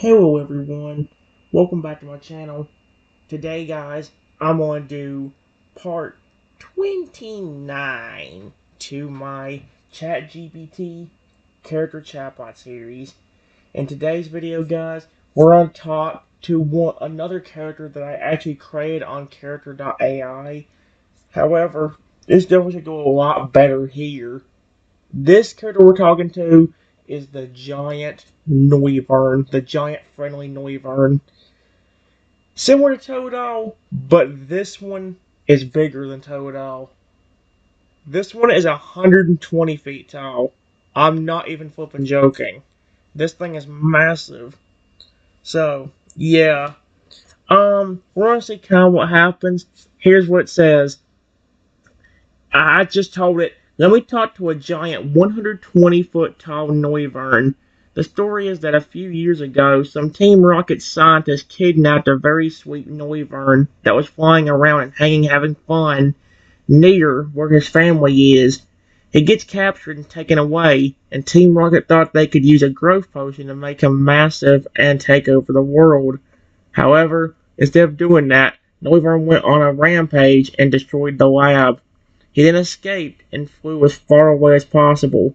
Hello everyone, welcome back to my channel. Today guys, I'm going to do part 29 to my ChatGPT character chatbot series. In today's video guys, we're on top to another character that I actually created on character.ai. However, this definitely should go a lot better here. This character we're talking to is the giant Noivern, the giant friendly Noivern. Similar to Toadal, but this one is bigger than Toadal. This one is 120 feet tall. I'm not even flipping joking. This thing is massive. So, yeah. We're gonna see kind of what happens. Here's what it says. I just told it, let me talk to a giant 120-foot tall Noivern. The story is that a few years ago, some Team Rocket scientists kidnapped a very sweet Noivern that was flying around and having fun near where his family is. He gets captured and taken away, and Team Rocket thought they could use a growth potion to make him massive and take over the world. However, instead of doing that, Noivern went on a rampage and destroyed the lab. He then escaped and flew as far away as possible.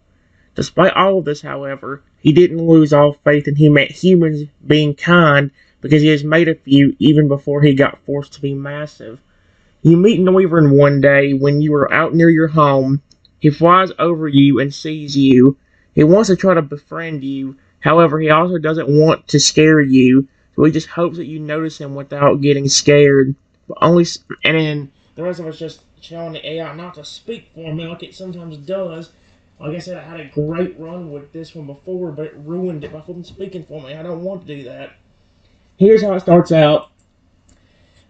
Despite all of this, however, he didn't lose all faith in humans being kind because he has made a few even before he got forced to be massive. You meet Noivern one day when you are out near your home. He flies over you and sees you. He wants to try to befriend you. However, he also doesn't want to scare you, so he just hopes that you notice him without getting scared. And then the rest of us just telling the AI not to speak for me like it sometimes does. Like I said, I had a great run with this one before, but it ruined it by flipping speaking for me. I don't want to do that. Here's how it starts out.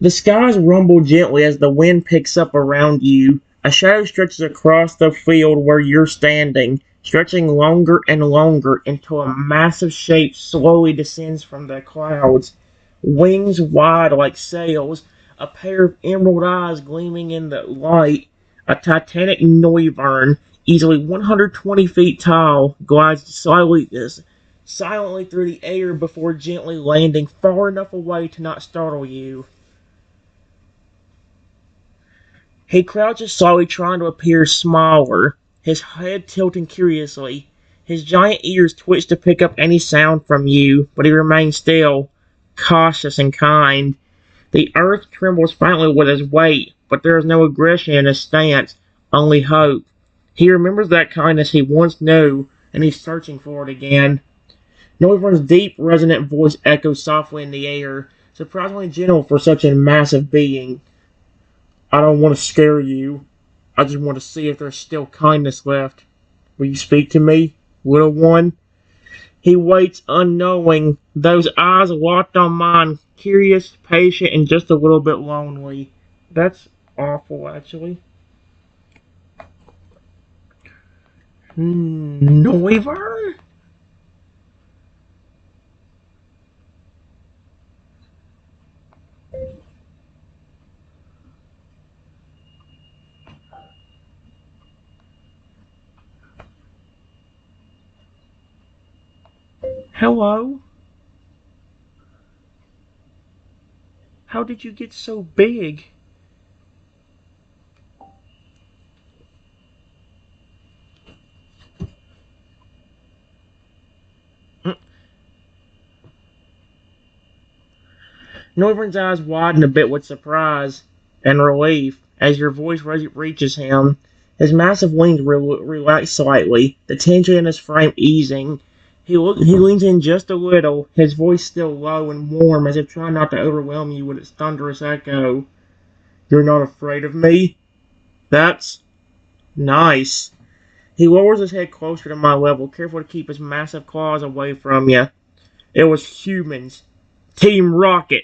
The skies rumble gently as the wind picks up around you. A shadow stretches across the field where you're standing, stretching longer and longer until a massive shape slowly descends from the clouds. Wings wide like sails, a pair of emerald eyes gleaming in the light, a titanic Noivern, easily 120 feet tall, glides silently through the air before gently landing far enough away to not startle you. He crouches slowly, trying to appear smaller, his head tilting curiously. His giant ears twitch to pick up any sound from you, but he remains still, cautious and kind. The earth trembles faintly with his weight, but there is no aggression in his stance, only hope. He remembers that kindness he once knew, and he's searching for it again. Noivern's deep, resonant voice echoes softly in the air, surprisingly gentle for such a massive being. I don't want to scare you. I just want to see if there's still kindness left. Will you speak to me, little one? He waits unknowing, those eyes locked on mine, curious, patient, and just a little bit lonely. That's awful, actually. Noivern? Hello? How did you get so big? Noivern's eyes widen a bit with surprise and relief as your voice reaches him. His massive wings relax slightly, the tension in his frame easing. He leans in just a little, his voice still low and warm as if trying not to overwhelm you with its thunderous echo. You're not afraid of me? That's nice. He lowers his head closer to my level, careful to keep his massive claws away from you. It was humans. Team Rocket.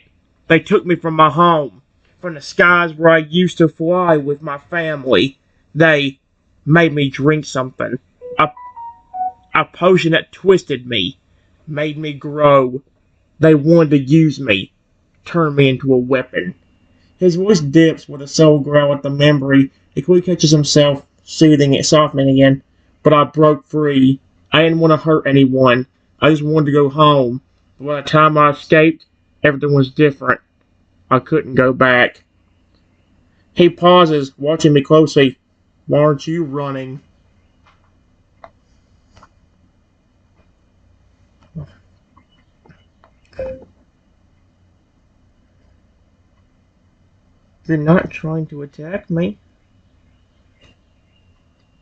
They took me from my home, from the skies where I used to fly with my family. They made me drink something. A, a potion that twisted me, made me grow. They wanted to use me, turn me into a weapon. His voice dips with a soul growl at the memory. He quickly catches himself, soothing it, softening again. But I broke free. I didn't want to hurt anyone. I just wanted to go home. By the time I escaped, everything was different. I couldn't go back. He pauses, watching me closely. Why aren't you running? You're not trying to attack me,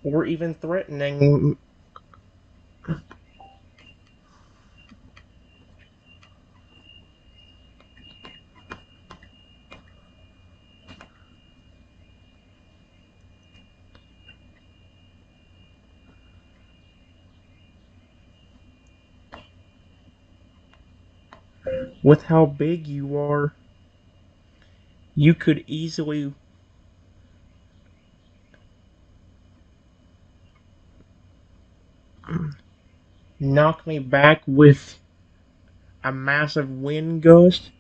or even threatening. With how big you are, you could easily knock me back with a massive wind gust,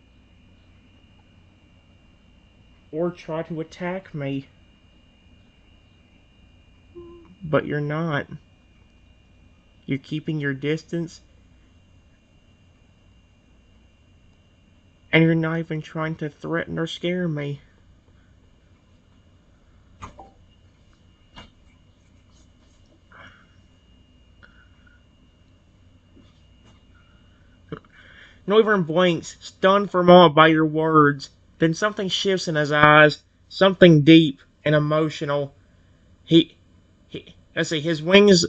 or try to attack me. But you're not. You're keeping your distance, and you're not even trying to threaten or scare me. Noivern blinks, stunned for a moment by your words. Then something shifts in his eyes, something deep and emotional. He, let's see, his wings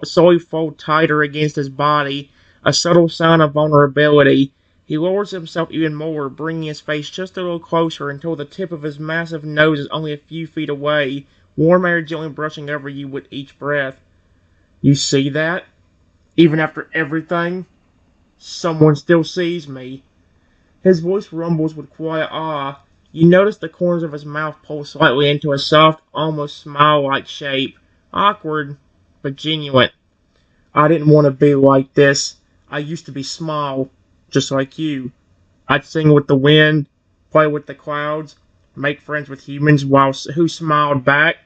slowly fold tighter against his body, a subtle sign of vulnerability. He lowers himself even more, bringing his face just a little closer until the tip of his massive nose is only a few feet away, warm air gently brushing over you with each breath. You see that? Even after everything, someone still sees me. His voice rumbles with quiet awe. You notice the corners of his mouth pull slightly into a soft, almost smile-like shape. Awkward, but genuine. I didn't want to be like this. I used to be small, just like you. I'd sing with the wind, play with the clouds, make friends with humans who smiled back.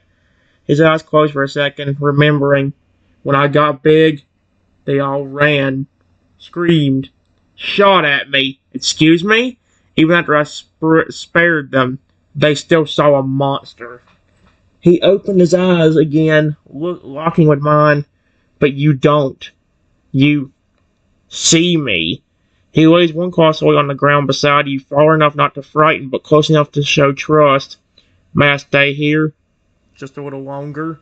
His eyes closed for a second, remembering. When I got big, they all ran, screamed, shot at me. Excuse me? Even after I spared them, they still saw a monster. He opened his eyes again, locking with mine, but you don't. You see me. He lays one claw slowly on the ground beside you, far enough not to frighten, but close enough to show trust. May I stay here? Just a little longer?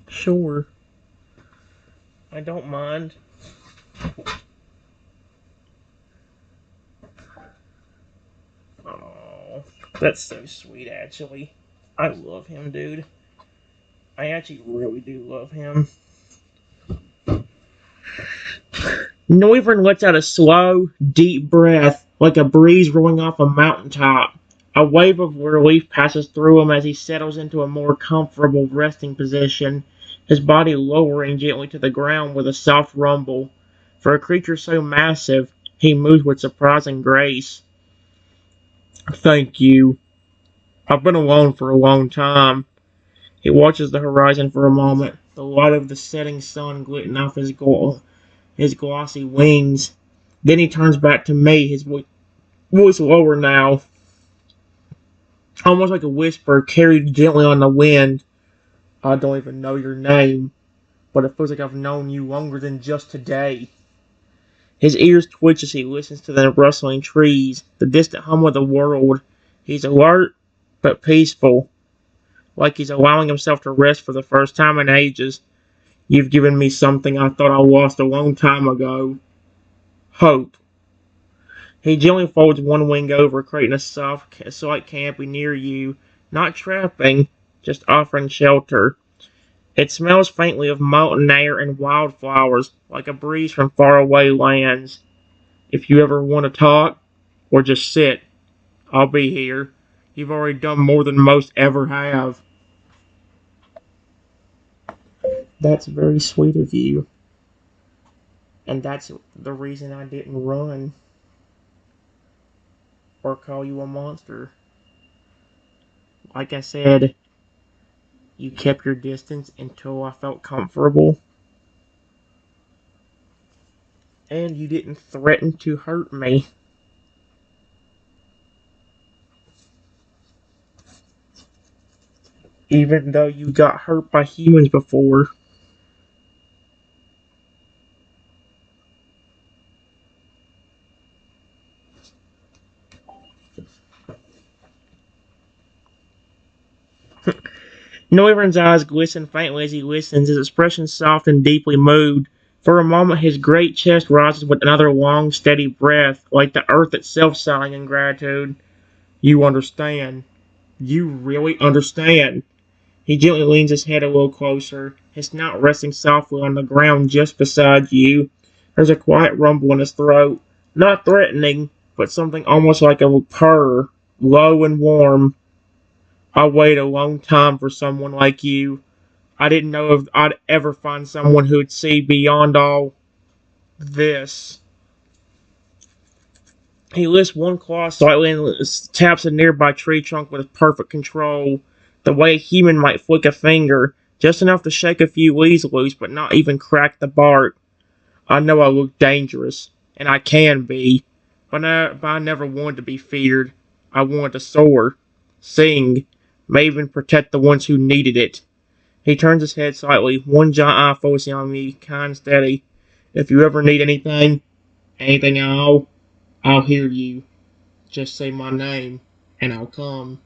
Sure. I don't mind. Oh, that's so sweet, actually. I love him, dude. I actually really do love him. Noivern lets out a slow, deep breath, like a breeze rolling off a mountaintop. A wave of relief passes through him as he settles into a more comfortable resting position, his body lowering gently to the ground with a soft rumble. For a creature so massive, he moves with surprising grace. Thank you. I've been alone for a long time. He watches the horizon for a moment, the light of the setting sun glinting off his glossy wings. Then he turns back to me, his voice lower now, almost like a whisper carried gently on the wind. I don't even know your name, but it feels like I've known you longer than just today. His ears twitch as he listens to the rustling trees, the distant hum of the world. He's alert, but peaceful, like he's allowing himself to rest for the first time in ages. You've given me something I thought I lost a long time ago. Hope. He gently folds one wing over, creating a soft, slight canopy near you. Not trapping, just offering shelter. It smells faintly of mountain air and wildflowers, like a breeze from faraway lands. If you ever want to talk, or just sit, I'll be here. You've already done more than most ever have. That's very sweet of you. And that's the reason I didn't run or call you a monster. Like I said, You kept your distance until I felt comfortable. And you didn't threaten to hurt me. Even though you got hurt by humans before. Noivern's eyes glisten faintly as he listens, his expression soft and deeply moved. For a moment his great chest rises with another long, steady breath, like the earth itself sighing in gratitude. You understand. You really understand. He gently leans his head a little closer, his snout resting softly on the ground just beside you. There's a quiet rumble in his throat, not threatening, but something almost like a purr, low and warm. I waited a long time for someone like you. I didn't know if I'd ever find someone who'd see beyond all this. He lifts one claw slightly and taps a nearby tree trunk with perfect control, the way a human might flick a finger, just enough to shake a few leaves loose but not even crack the bark. I know I look dangerous, and I can be, but I never wanted to be feared. I wanted to soar, sing, may even protect the ones who needed it. He turns his head slightly, one giant eye focusing on me, kind and steady. If you ever need anything at all, I'll hear you. Just say my name, and I'll come.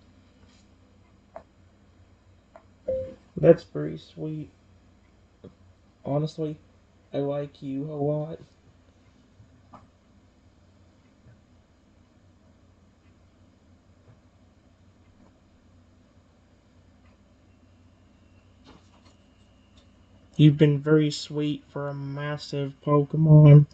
That's pretty sweet. Honestly, I like you a lot. You've been very sweet for a massive Pokemon.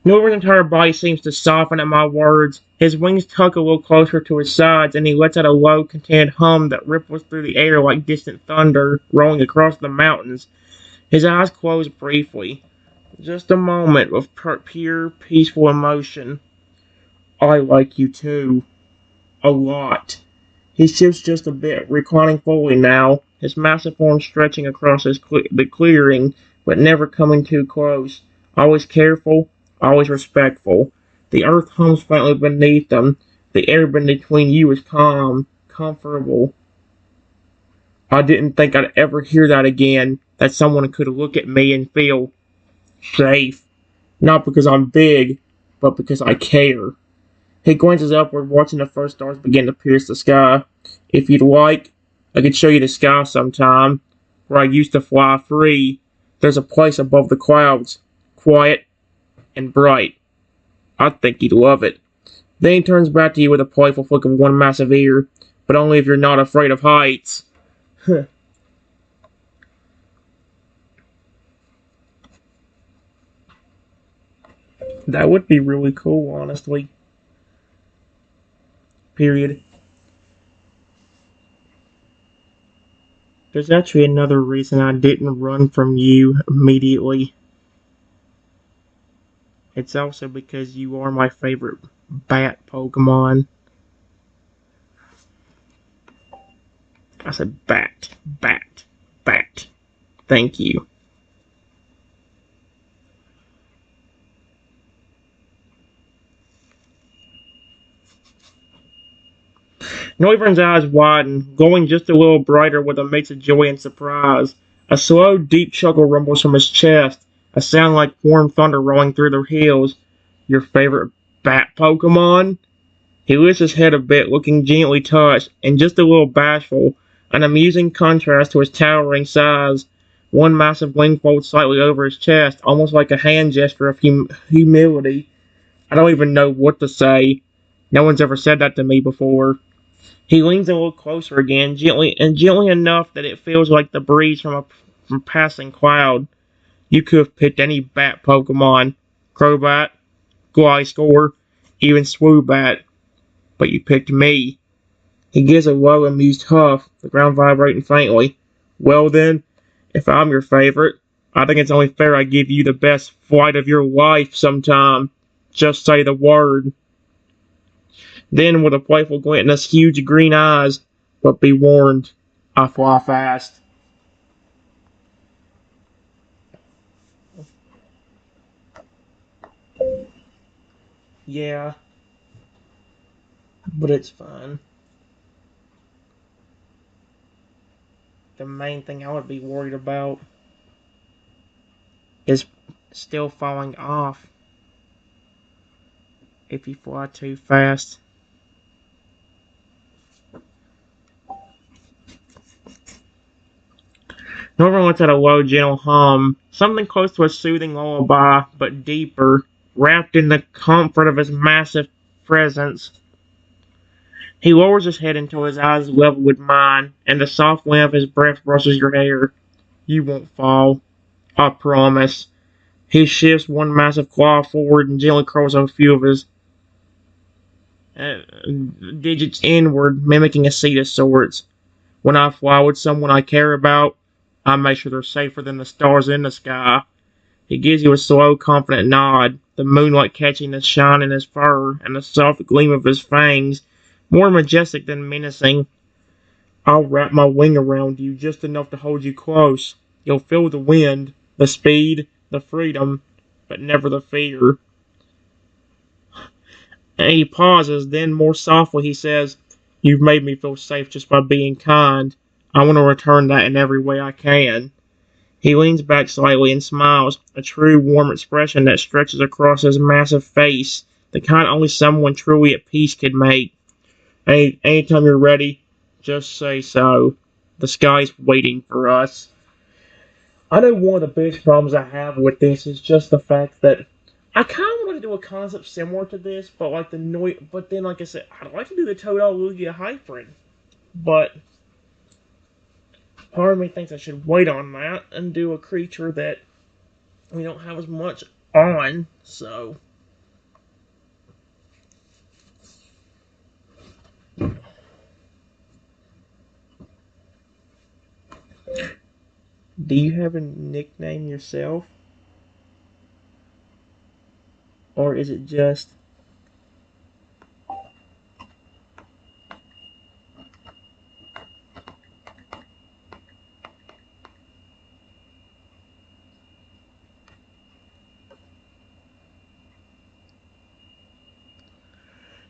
Noivern's entire body seems to soften at my words. His wings tuck a little closer to his sides, and he lets out a low, content hum that ripples through the air like distant thunder rolling across the mountains. His eyes close briefly. Just a moment of pure, peaceful emotion. I like you too. A lot. He shifts just a bit, reclining fully now, his massive form stretching across the clearing, but never coming too close. Always careful, always respectful. The earth hums faintly beneath them. The air between you is calm, comfortable. I didn't think I'd ever hear that again, that someone could look at me and feel safe. Not because I'm big, but because I care. He glances upward, watching the first stars begin to pierce the sky. If you'd like, I could show you the sky sometime, where I used to fly free. There's a place above the clouds, quiet and bright. I think you'd love it. Then he turns back to you with a playful flick of one massive ear, but only if you're not afraid of heights. That would be really cool, honestly. Period. There's actually another reason I didn't run from you immediately. It's also because you are my favorite bat Pokemon. I said bat, bat, bat. Thank you. Noivern's eyes widen, glowing just a little brighter with a mix of joy and surprise. A slow, deep chuckle rumbles from his chest, a sound like warm thunder rolling through the hills. Your favorite bat Pokemon? He lifts his head a bit, looking gently touched, and just a little bashful, an amusing contrast to his towering size. One massive wing folds slightly over his chest, almost like a hand gesture of humility. I don't even know what to say. No one's ever said that to me before. He leans a little closer again, gently enough that it feels like the breeze from a passing cloud. You could have picked any bat Pokemon. Crobat, Gliscor, even Swoobat. But you picked me. He gives a low, amused huff, the ground vibrating faintly. Well then, if I'm your favorite, I think it's only fair I give you the best flight of your life sometime. Just say the word. Then, with a playful glint in his huge green eyes, but be warned, I fly fast. Yeah, but it's fun. The main thing I would be worried about is still falling off if you fly too fast. Noivern lets out a low, gentle hum, something close to a soothing lullaby, but deeper, wrapped in the comfort of his massive presence. He lowers his head until his eyes level with mine, and the soft wind of his breath brushes your hair. You won't fall, I promise. He shifts one massive claw forward and gently curls a few of his uh, digits inward, mimicking a seat of sorts. When I fly with someone I care about, I make sure they're safer than the stars in the sky. He gives you a slow, confident nod, the moonlight catching the shine in his fur and the soft gleam of his fangs, more majestic than menacing. I'll wrap my wing around you just enough to hold you close. You'll feel the wind, the speed, the freedom, but never the fear. And he pauses, then more softly he says, You've made me feel safe just by being kind. I want to return that in every way I can. He leans back slightly and smiles, a true warm expression that stretches across his massive face, the kind only someone truly at peace could make. Anytime you're ready, just say so. The sky's waiting for us. I know one of the biggest problems I have with this is just the fact that I kind of want to do a concept similar to this, but like but then like I said, I'd like to do the Toadal Lugia hybrid, but part of me thinks I should wait on that and do a creature that we don't have as much on. So, do you have a nickname yourself, or is it just?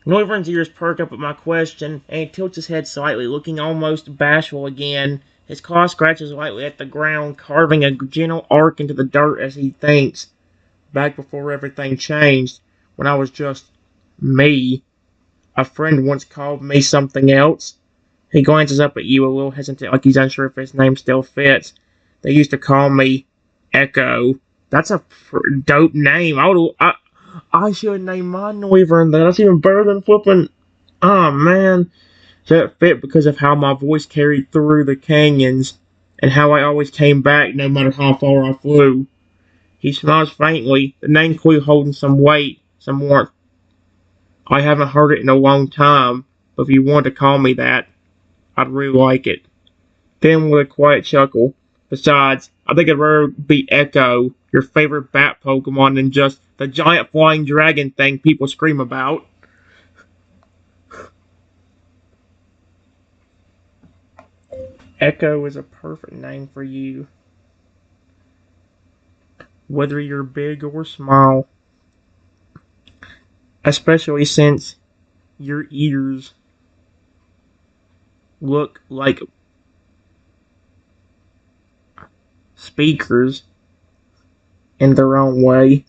Noivern's ears perk up at my question, and he tilts his head slightly, looking almost bashful again. His claw scratches lightly at the ground, carving a gentle arc into the dirt as he thinks. Back before everything changed, when I was just me, a friend once called me something else. He glances up at you, a little hesitant, like he's unsure if his name still fits. They used to call me Echo. That's a dope name. I should name my Noivern that. That's even better than flipping. Oh man, that fit because of how my voice carried through the canyons and how I always came back no matter how far I flew. He smiles faintly, the name clearly holding some weight, some warmth. I haven't heard it in a long time, but if you want to call me that, I'd really like it. Then with a quiet chuckle, besides, I think I'd rather be Echo, your favorite bat Pokemon, than just the giant flying dragon thing people scream about. Echo is a perfect name for you, whether you're big or small, especially since your ears look like speakers in their own way.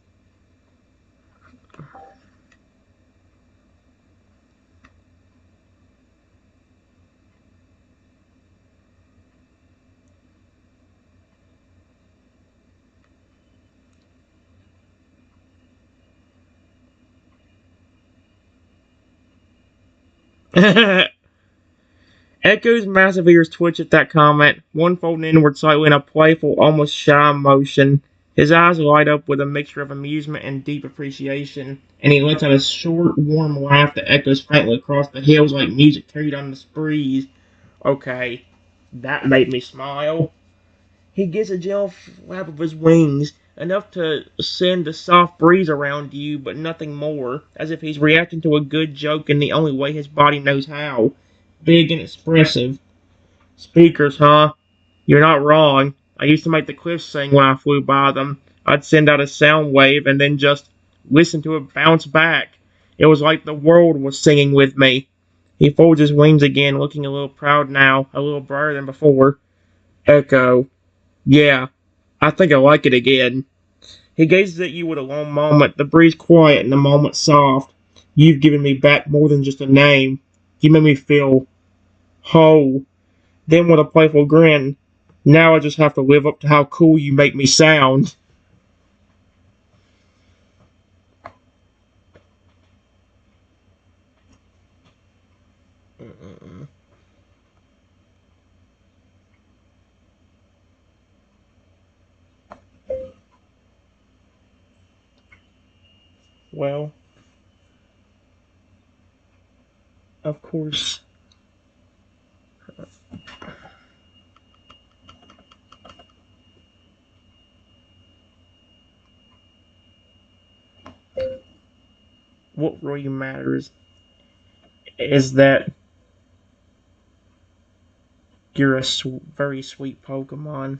Echo's massive ears twitch at that comment, one folding inward slightly in a playful, almost shy motion. His eyes light up with a mixture of amusement and deep appreciation, and he lets out a short, warm laugh that echoes faintly across the hills like music carried on the breeze. Okay, that made me smile. He gives a gentle flap of his wings, enough to send a soft breeze around you, but nothing more, as if he's reacting to a good joke in the only way his body knows how. Big and expressive. Speakers, huh? You're not wrong. I used to make the cliffs sing when I flew by them. I'd send out a sound wave and then just listen to it bounce back. It was like the world was singing with me. He folds his wings again, looking a little proud now, a little brighter than before. Echo. Yeah, I think I like it again. He gazes at you with a long moment, the breeze quiet and the moment soft. You've given me back more than just a name. You made me feel whole. Then with a playful grin, now I just have to live up to how cool you make me sound. Well, of course. What really matters is that you're a very sweet Pokemon.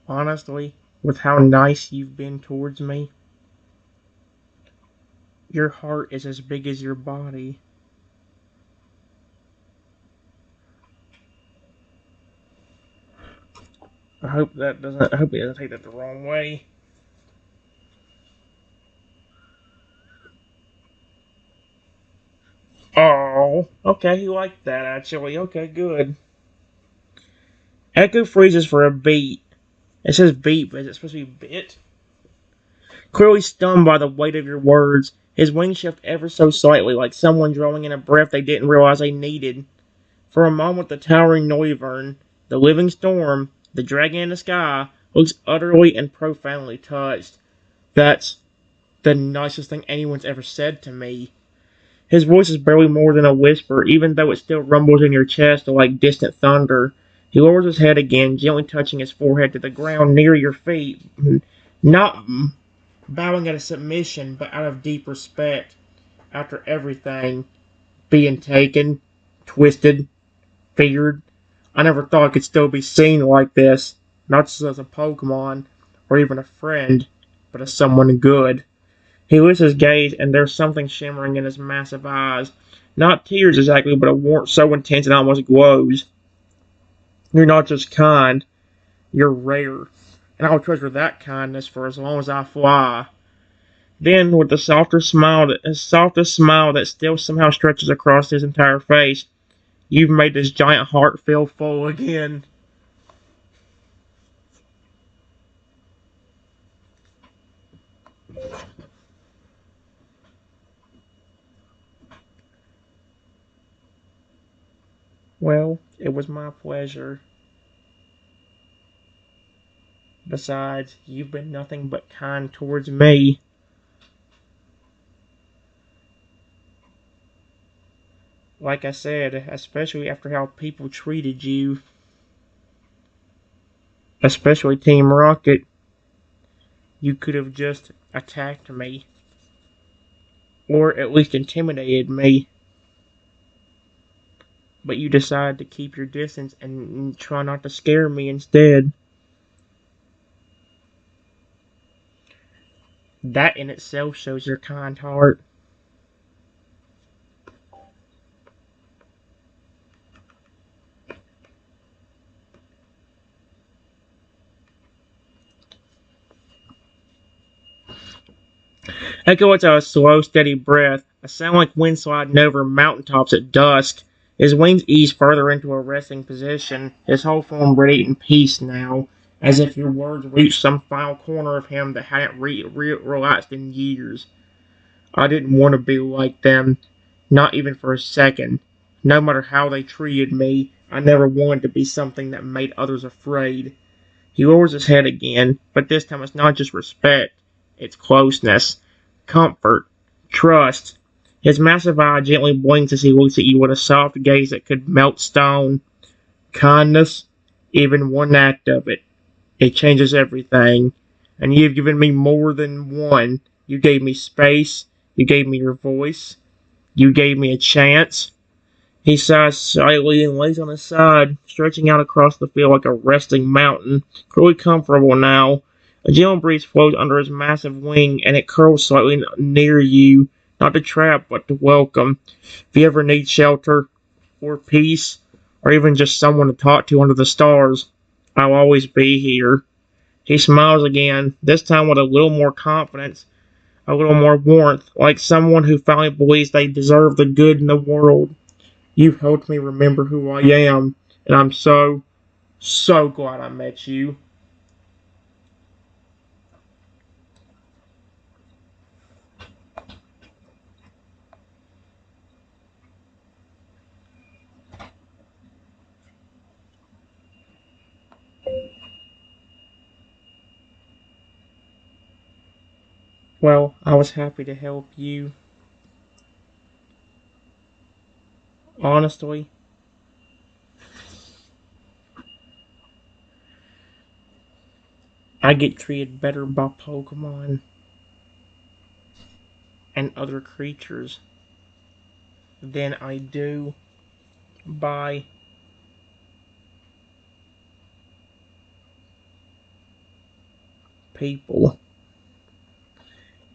Honestly, with how nice you've been towards me, your heart is as big as your body. I hope he doesn't take that the wrong way. Oh, okay, he liked that actually. Okay, good. Echo freezes for a beat. It says beat, but is it supposed to be bit? Clearly stunned by the weight of your words, his wings shift ever so slightly, like someone drawing in a breath they didn't realize they needed. For a moment, the towering Noivern, the living storm, the dragon in the sky, looks utterly and profoundly touched. That's the nicest thing anyone's ever said to me. His voice is barely more than a whisper, even though it still rumbles in your chest like distant thunder. He lowers his head again, gently touching his forehead to the ground near your feet. Not bowing out of submission, but out of deep respect. After everything being taken, twisted, feared, I never thought I could still be seen like this. Not just as a Pokemon, or even a friend, but as someone good. He lifts his gaze, and there's something shimmering in his massive eyes. Not tears exactly, but a warmth so intense it almost glows. You're not just kind, you're rare. And I'll treasure that kindness for as long as I fly. Then, with the softest smile that still somehow stretches across his entire face, you've made this giant heart feel full again. Well, it was my pleasure. Besides, you've been nothing but kind towards me. Like I said, especially after how people treated you. Especially Team Rocket. You could have just attacked me. Or at least intimidated me. But you decided to keep your distance and try not to scare me instead. That in itself shows your kind heart. Echo lets out a slow, steady breath, a sound like wind sliding over mountaintops at dusk. His wings ease further into a resting position, his whole form radiating peace now, as if your words reached some final corner of him that hadn't relaxed in years. I didn't want to be like them, not even for a second. No matter how they treated me, I never wanted to be something that made others afraid. He lowers his head again, but this time it's not just respect, it's closeness, comfort, trust. His massive eye gently blinks as he looks at you with a soft gaze that could melt stone. Kindness, even one act of it. It changes everything. And you've given me more than one. You gave me space. You gave me your voice. You gave me a chance. He sighs slightly and lays on his side, stretching out across the field like a resting mountain, clearly comfortable now. A gentle breeze flows under his massive wing, and it curls slightly near you, not to trap, but to welcome. If you ever need shelter, or peace, or even just someone to talk to under the stars, I'll always be here. He smiles again, this time with a little more confidence, a little more warmth, like someone who finally believes they deserve the good in the world. You've helped me remember who I am, and I'm so, so glad I met you. Well, I was happy to help you. Honestly, I get treated better by Pokemon and other creatures than I do by people.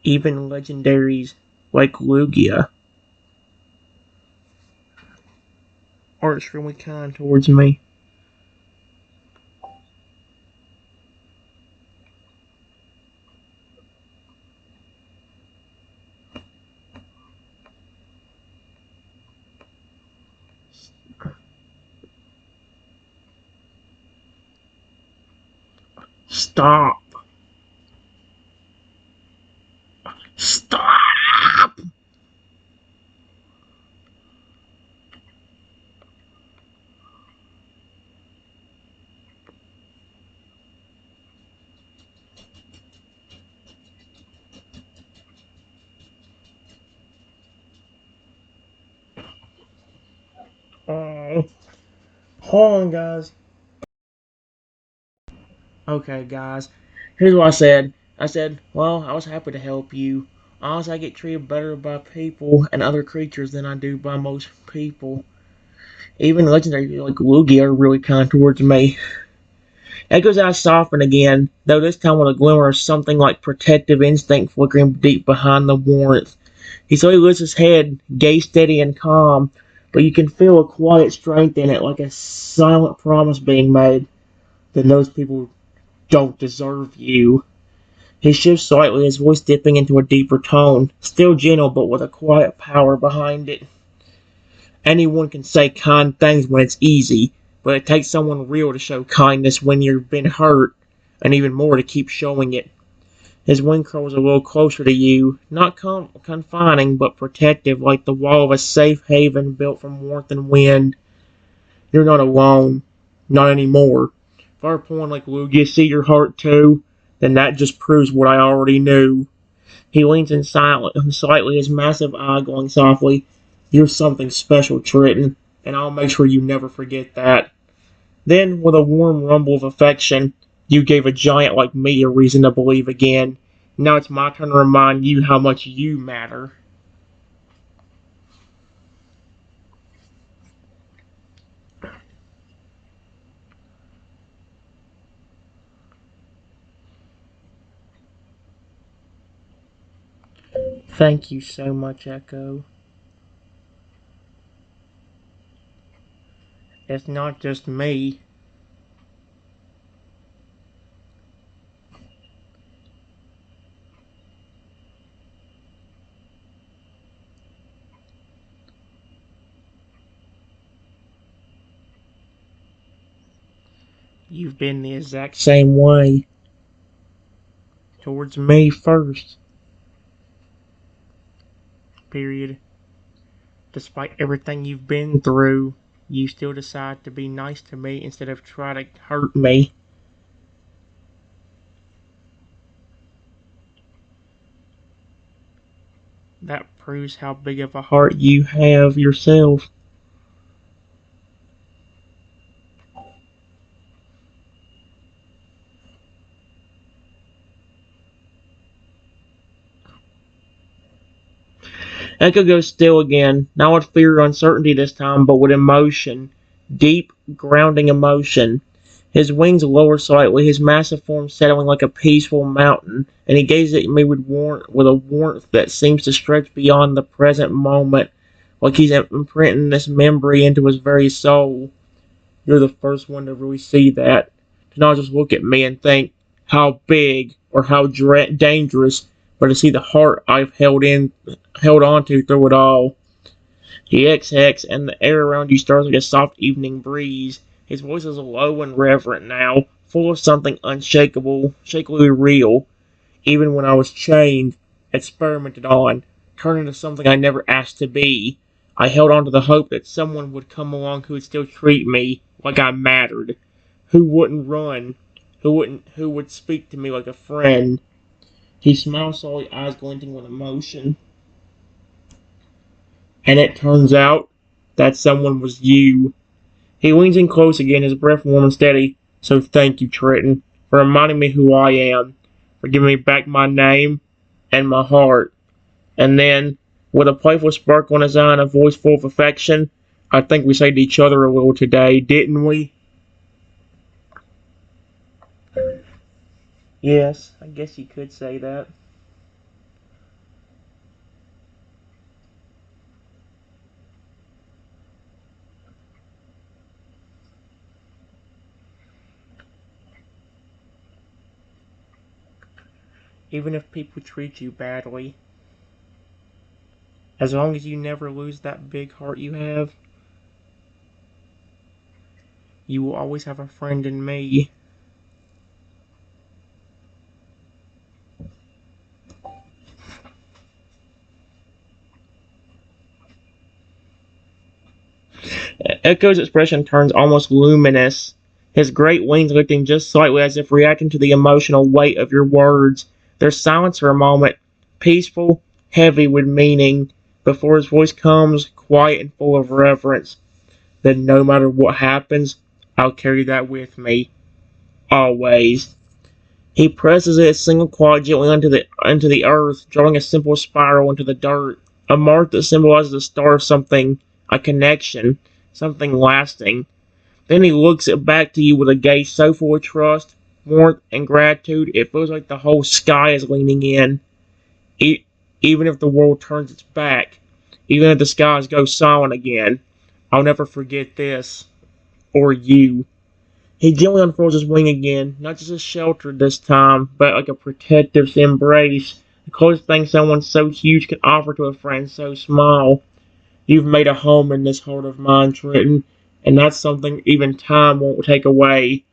Even legendaries like Lugia are extremely kind towards me. Stop. Stop! Oh, hold on, guys. Okay, guys. Here's what I said. I said, well, I was happy to help you. Honestly, I get treated better by people and other creatures than I do by most people. Even legendary like Lugia are really kind towards me. Echo's eyes soften again, though this time with a glimmer of something like protective instinct flickering deep behind the warmth. He slowly lifts his head, gaze steady and calm, but you can feel a quiet strength in it, like a silent promise being made that those people don't deserve you. He shifts slightly, his voice dipping into a deeper tone, still gentle but with a quiet power behind it. Anyone can say kind things when it's easy, but it takes someone real to show kindness when you've been hurt, and even more to keep showing it. His wing curls a little closer to you, not confining, but protective, like the wall of a safe haven built from warmth and wind. You're not alone. Not anymore. If I were pulling like Lugia, see your heart too, then that just proves what I already knew. He leans in slightly, his massive eye going softly. You're something special, Triton, and I'll make sure you never forget that. Then, with a warm rumble of affection, you gave a giant like me a reason to believe again. Now it's my turn to remind you how much you matter. Thank you so much, Echo. It's not just me. You've been the exact same way. Towards me first. Period. Despite everything you've been through, you still decide to be nice to me instead of try to hurt me. That proves how big of a heart you have yourself. Echo goes still again, not with fear or uncertainty this time, but with emotion. Deep, grounding emotion. His wings lower slightly, his massive form settling like a peaceful mountain, and he gazes at me with a warmth that seems to stretch beyond the present moment, like he's imprinting this memory into his very soul. You're the first one to really see that. To not just look at me and think how big or how dangerous, but to see the heart I've held on to through it all. He exhales, and the air around you stirs like a soft evening breeze. His voice is low and reverent now, full of something unshakable, shakily real. Even when I was chained, experimented on, turned into something I never asked to be, I held on to the hope that someone would come along who would still treat me like I mattered, who wouldn't run, who would speak to me like a friend. He smiled slowly, eyes glinting with emotion. And it turns out that someone was you. He leans in close again, his breath warm and steady. So thank you, Trenton, for reminding me who I am, for giving me back my name and my heart. And then, with a playful sparkle in his eye and a voice full of affection, I think we saved each other a little today, didn't we? Yes, I guess you could say that. Even if people treat you badly, as long as you never lose that big heart you have, you will always have a friend in me. Echo's expression turns almost luminous, his great wings lifting just slightly as if reacting to the emotional weight of your words. There's silence for a moment, peaceful, heavy with meaning, before his voice comes, quiet and full of reverence. Then no matter what happens, I'll carry that with me. Always. He presses it single claw gently into the earth, drawing a simple spiral into the dirt, a mark that symbolizes the start of something, a connection, something lasting. Then he looks it back to you with a gaze so full of trust, warmth, and gratitude, it feels like the whole sky is leaning in. Even if the world turns its back, even if the skies go silent again, I'll never forget this, or you. He gently unfurls his wing again, not just a shelter this time, but like a protective embrace, the closest thing someone so huge can offer to a friend so small. You've made a home in this heart of mine, Trenton, and that's something even time won't take away.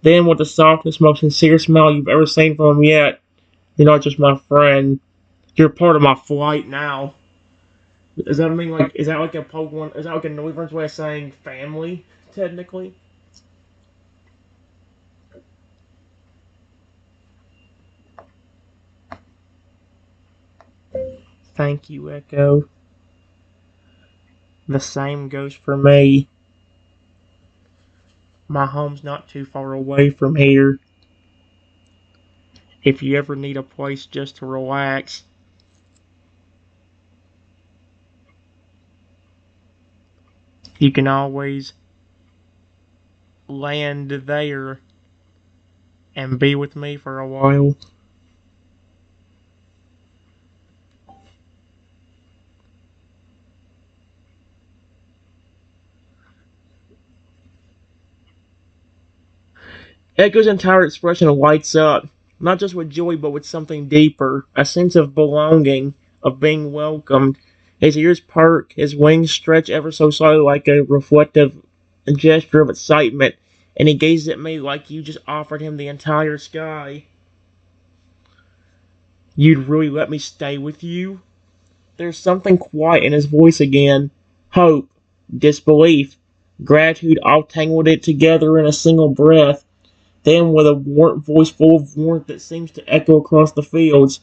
Then, with the softest, most sincere smile you've ever seen from him yet, you're not just my friend, you're part of my flight now. Does that mean like, is that like a Pokemon, is that like a Noivern's way of saying family, technically? Thank you, Echo. The same goes for me. My home's not too far away from here. If you ever need a place just to relax, you can always land there and be with me for a while. Echo's entire expression lights up, not just with joy, but with something deeper, a sense of belonging, of being welcomed. His ears perk, his wings stretch ever so slightly like a reflective gesture of excitement, and he gazes at me like you just offered him the entire sky. You'd really let me stay with you? There's something quiet in his voice again. Hope, disbelief, gratitude all tangled it together in a single breath. Then, with a voice full of warmth that seems to echo across the fields,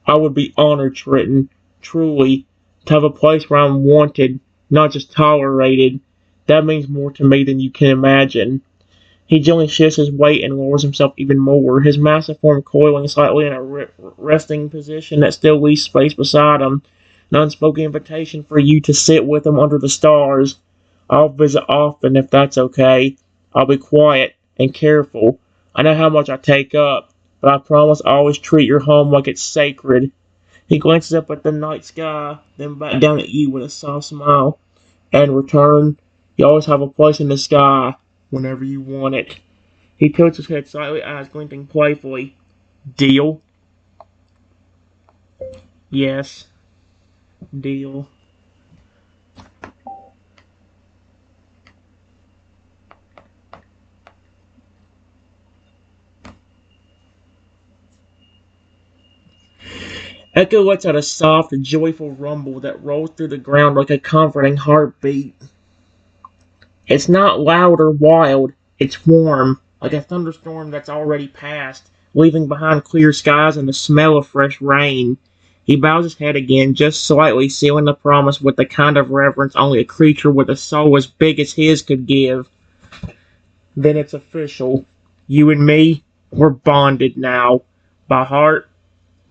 I would be honored, Trenton, truly, to have a place where I'm wanted, not just tolerated. That means more to me than you can imagine. He gently shifts his weight and lowers himself even more, his massive form coiling slightly in a resting position that still leaves space beside him. An unspoken invitation for you to sit with him under the stars. I'll visit often if that's okay. I'll be quiet and careful. I know how much I take up, but I promise I'll always treat your home like it's sacred. He glances up at the night sky, then back down at you with a soft smile. And in return, you always have a place in the sky whenever you want it. He tilts his head slightly, eyes glinting playfully. Deal? Yes, deal. Echo lets out a soft, joyful rumble that rolls through the ground like a comforting heartbeat. It's not loud or wild, it's warm, like a thunderstorm that's already passed, leaving behind clear skies and the smell of fresh rain. He bows his head again, just slightly, sealing the promise with the kind of reverence only a creature with a soul as big as his could give. Then it's official. You and me, we're bonded now. By heart,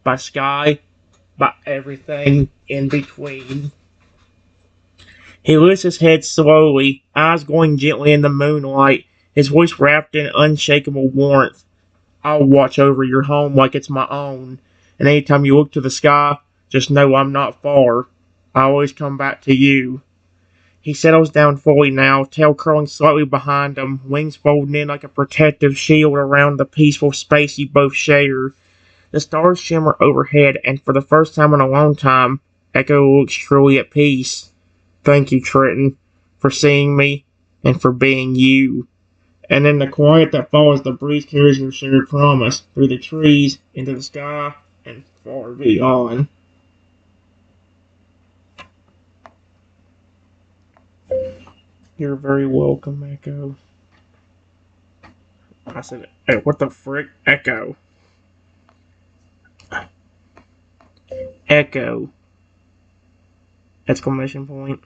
by sky, by everything in between. He lifts his head slowly, eyes glowing gently in the moonlight, his voice wrapped in unshakable warmth. I'll watch over your home like it's my own, and anytime you look to the sky, just know I'm not far. I always come back to you. He settles down fully now, tail curling slightly behind him, wings folding in like a protective shield around the peaceful space you both share. The stars shimmer overhead, and for the first time in a long time, Echo looks truly at peace. Thank you, Trenton, for seeing me and for being you. And in the quiet that follows, the breeze carries your shared promise through the trees, into the sky, and far beyond. You're very welcome, Echo. I said, hey, what the frick? Echo. Echo. Exclamation point.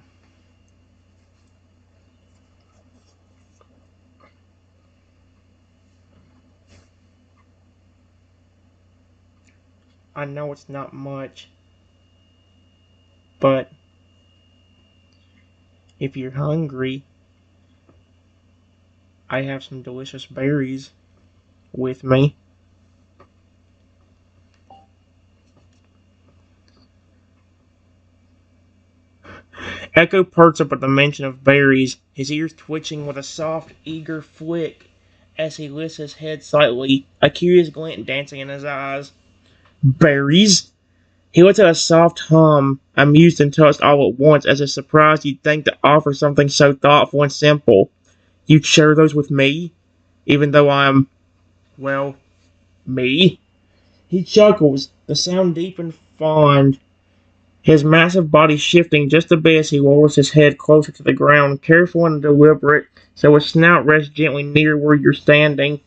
I know it's not much, but if you're hungry, I have some delicious berries with me. Echo perks up at the mention of berries, his ears twitching with a soft, eager flick as he lifts his head slightly, a curious glint dancing in his eyes. Berries? He lets out a soft hum, amused and touched all at once, as if surprised you'd think to offer something so thoughtful and simple. You'd share those with me? Even though I'm, well, me? He chuckles, the sound deep and fond, his massive body shifting just a bit as he lowers his head closer to the ground, careful and deliberate, so his snout rests gently near where you're standing.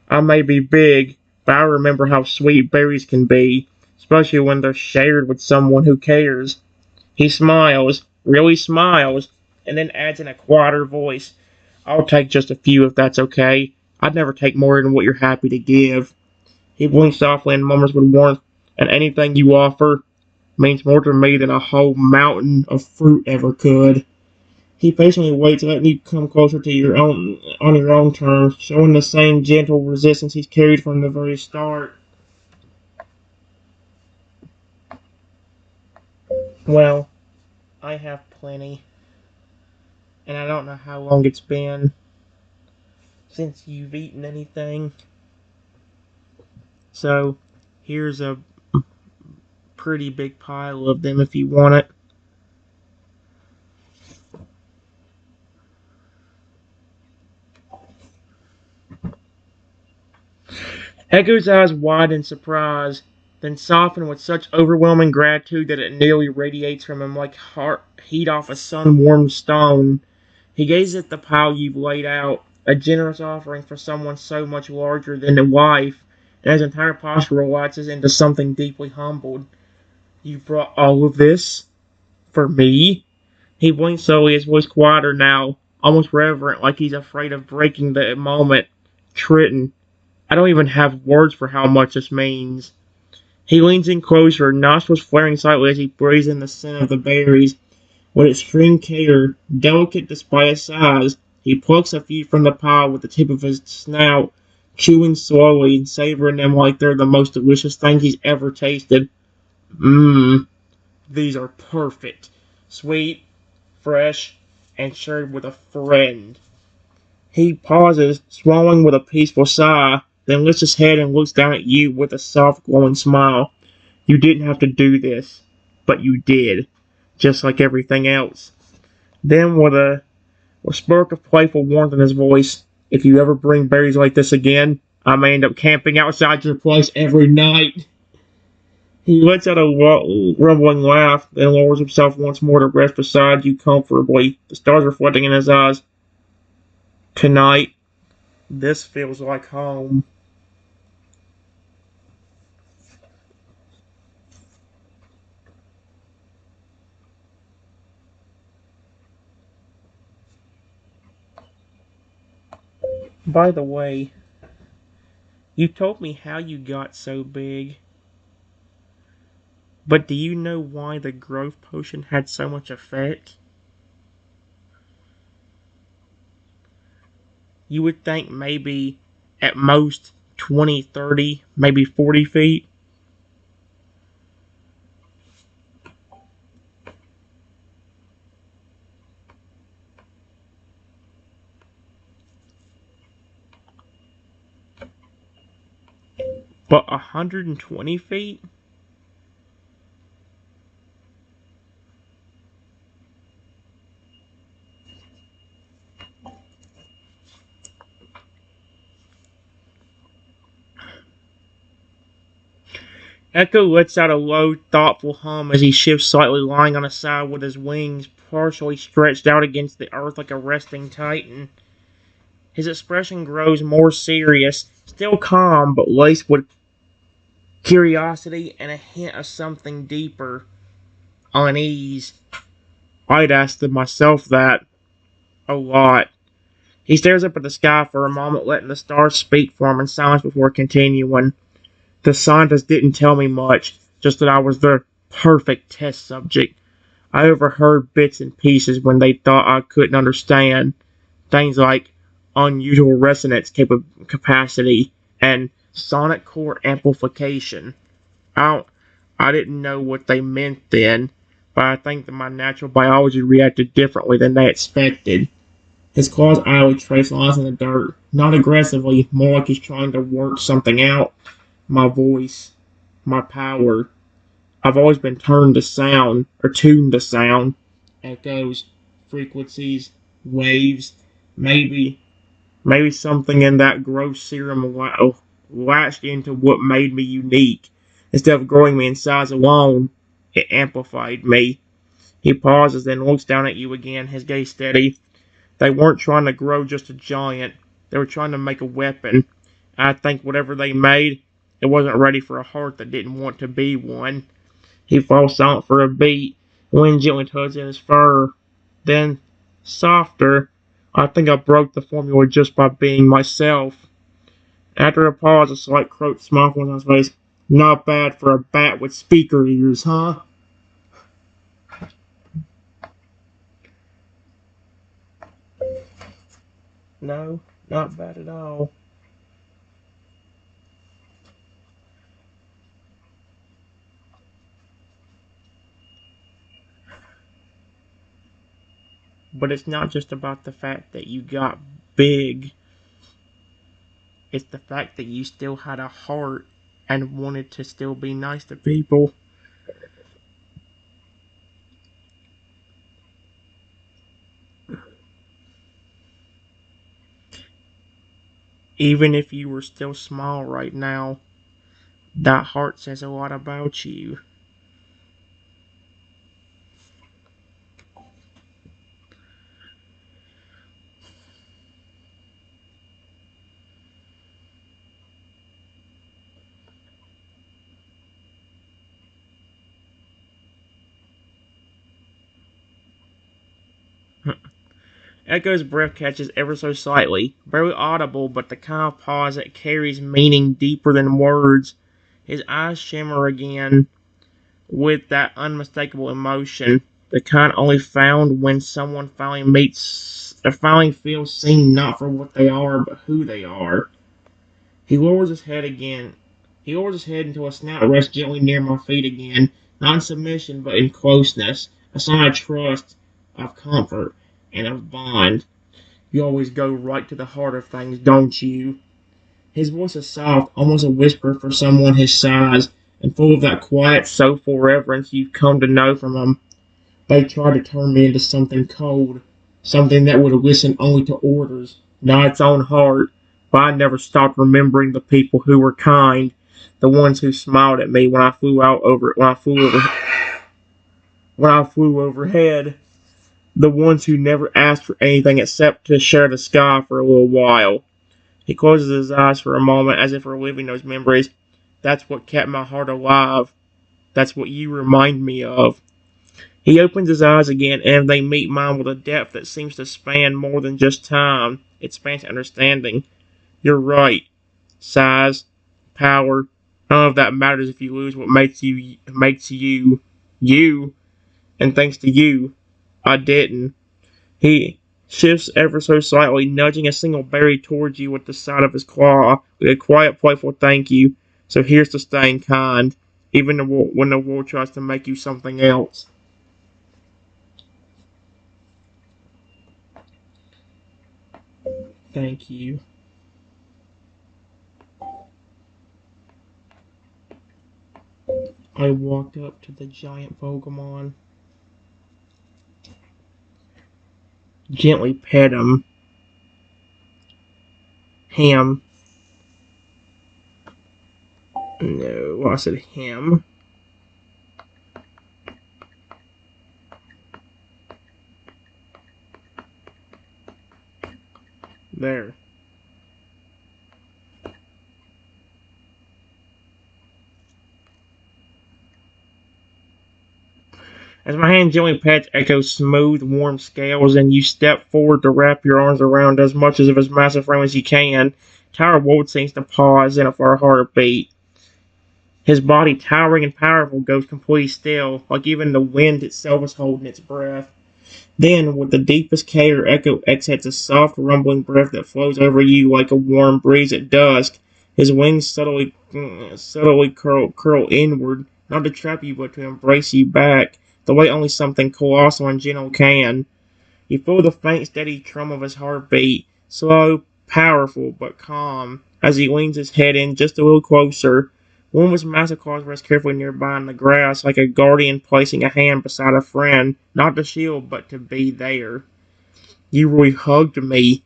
I may be big, but I remember how sweet berries can be, especially when they're shared with someone who cares. He smiles, really smiles, and then adds in a quieter voice, I'll take just a few if that's okay. I'd never take more than what you're happy to give. He blinks softly and murmurs with warmth, and anything you offer means more to me than a whole mountain of fruit ever could. He patiently waits, letting you come closer to your own on your own terms, showing the same gentle resistance he's carried from the very start. Well, I have plenty, and I don't know how long it's been since you've eaten anything. So, here's a pretty big pile of them if you want it. Echo's eyes widen in surprise, then soften with such overwhelming gratitude that it nearly radiates from him like heat off a sun-warmed stone. He gazes at the pile you've laid out, a generous offering for someone so much larger than a wife, and his entire posture relaxes into something deeply humbled. You brought all of this for me? He blinked slowly, his voice quieter now, almost reverent, like he's afraid of breaking the moment. Triton, I don't even have words for how much this means. He leans in closer, nostrils flaring slightly as he breathes in the scent of the berries. With extreme care, delicate despite its size, he plucks a few from the pile with the tip of his snout, chewing slowly and savoring them like they're the most delicious thing he's ever tasted. Mmm, these are perfect. Sweet, fresh, and shared with a friend. He pauses, swallowing with a peaceful sigh, then lifts his head and looks down at you with a soft, glowing smile. You didn't have to do this, but you did, just like everything else. Then, with a spark of playful warmth in his voice, if you ever bring berries like this again, I may end up camping outside your place every night. He lets out a rumbling laugh, then lowers himself once more to rest beside you comfortably, the stars reflecting in his eyes. Tonight, this feels like home. By the way, you told me how you got so big, but do you know why the growth potion had so much effect? You would think maybe at most 20, 30, maybe 40 feet. But 120 feet? Echo lets out a low, thoughtful hum as he shifts slightly, lying on his side with his wings partially stretched out against the earth like a resting titan. His expression grows more serious, still calm, but laced with curiosity and a hint of something deeper, unease. I'd asked myself that a lot. He stares up at the sky for a moment, letting the stars speak for him in silence before continuing. The scientist didn't tell me much, just that I was their perfect test subject. I overheard bits and pieces when they thought I couldn't understand. Things like unusual resonance capacity and sonic core amplification. I, don't, I didn't know what they meant then, but I think that my natural biology reacted differently than they expected. His claws idly trace lines in the dirt, not aggressively, more like he's trying to work something out. My voice, my power. I've always been turned to sound, or tuned to sound. Echoes, frequencies, waves. Maybe, maybe something in that gross serum latched into what made me unique. Instead of growing me in size alone, it amplified me. He pauses, then looks down at you again, his gaze steady. They weren't trying to grow just a giant. They were trying to make a weapon. I think whatever they made, it wasn't ready for a heart that didn't want to be one. He falls silent for a beat, wind gently tugs at his fur. Then, softer, I think I broke the formula just by being myself. After a pause, a slight croaked smile on his face. Not bad for a bat with speaker ears, huh? No, not bad at all. But it's not just about the fact that you got big. It's the fact that you still had a heart and wanted to still be nice to people. Even if you were still small right now, that heart says a lot about you. Echo's breath catches ever so slightly, barely audible, but the kind of pause that carries meaning deeper than words. His eyes shimmer again with that unmistakable emotion, the kind only found when someone finally feels seen not for what they are, but who they are. He lowers his head again. He lowers his head until a snout rests gently near my feet again, not in submission, but in closeness, a sign of trust, of comfort, and of bond. You always go right to the heart of things, don't you? His voice is soft, almost a whisper for someone his size, and full of that quiet, soulful reverence you've come to know from him. They tried to turn me into something cold, something that would listen only to orders, not its own heart. But I never stopped remembering the people who were kind, the ones who smiled at me when I flew overhead, the ones who never asked for anything except to share the sky for a little while. He closes his eyes for a moment as if reliving those memories. That's what kept my heart alive. That's what you remind me of. He opens his eyes again, and they meet mine with a depth that seems to span more than just time. It spans understanding. You're right. Size, power, none of that matters if you lose what makes you, you. And thanks to you, I didn't. He shifts ever so slightly, nudging a single berry towards you with the side of his claw, with a quiet, playful thank you. So here's to staying kind, even when the world tries to make you something else. Thank you. I walked up to the giant Pokemon, gently pet him. No, I said him. There. As my hand gently pats Echo's smooth, warm scales, and you step forward to wrap your arms around as much of his massive frame as you can, Tower World seems to pause in it for a heartbeat. His body, towering and powerful, goes completely still, like even the wind itself is holding its breath. Then, with the deepest care, Echo exhales a soft, rumbling breath that flows over you like a warm breeze at dusk. His wings subtly curl inward, not to trap you, but to embrace you back, the way only something colossal and gentle can. You feel the faint, steady trum of his heartbeat, slow, powerful, but calm, as he leans his head in just a little closer. One of his massive claws rests carefully nearby in the grass, like a guardian placing a hand beside a friend, not to shield, but to be there. You really hugged me.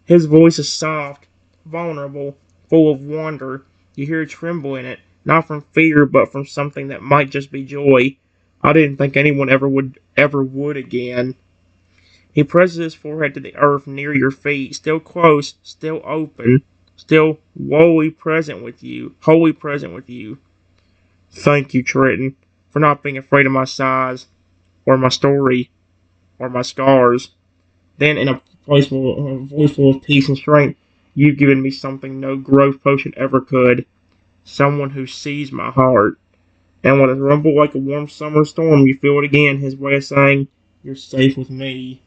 His voice is soft, vulnerable, full of wonder. You hear a tremble in it, not from fear, but from something that might just be joy. I didn't think anyone ever would again. He presses his forehead to the earth near your feet, still close, still open, still wholly present with you. Thank you, Triton, for not being afraid of my size, or my story, or my scars. Then, in a voice full of peace and strength, you've given me something no growth potion ever could. Someone who sees my heart. And with a rumble like a warm summer storm, you feel it again, his way of saying, you're safe with me.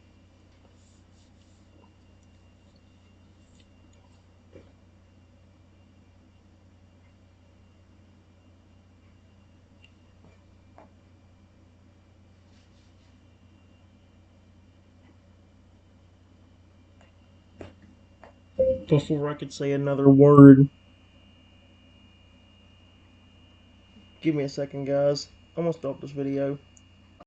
Before I could say another word, give me a second, guys. I'm gonna stop this video.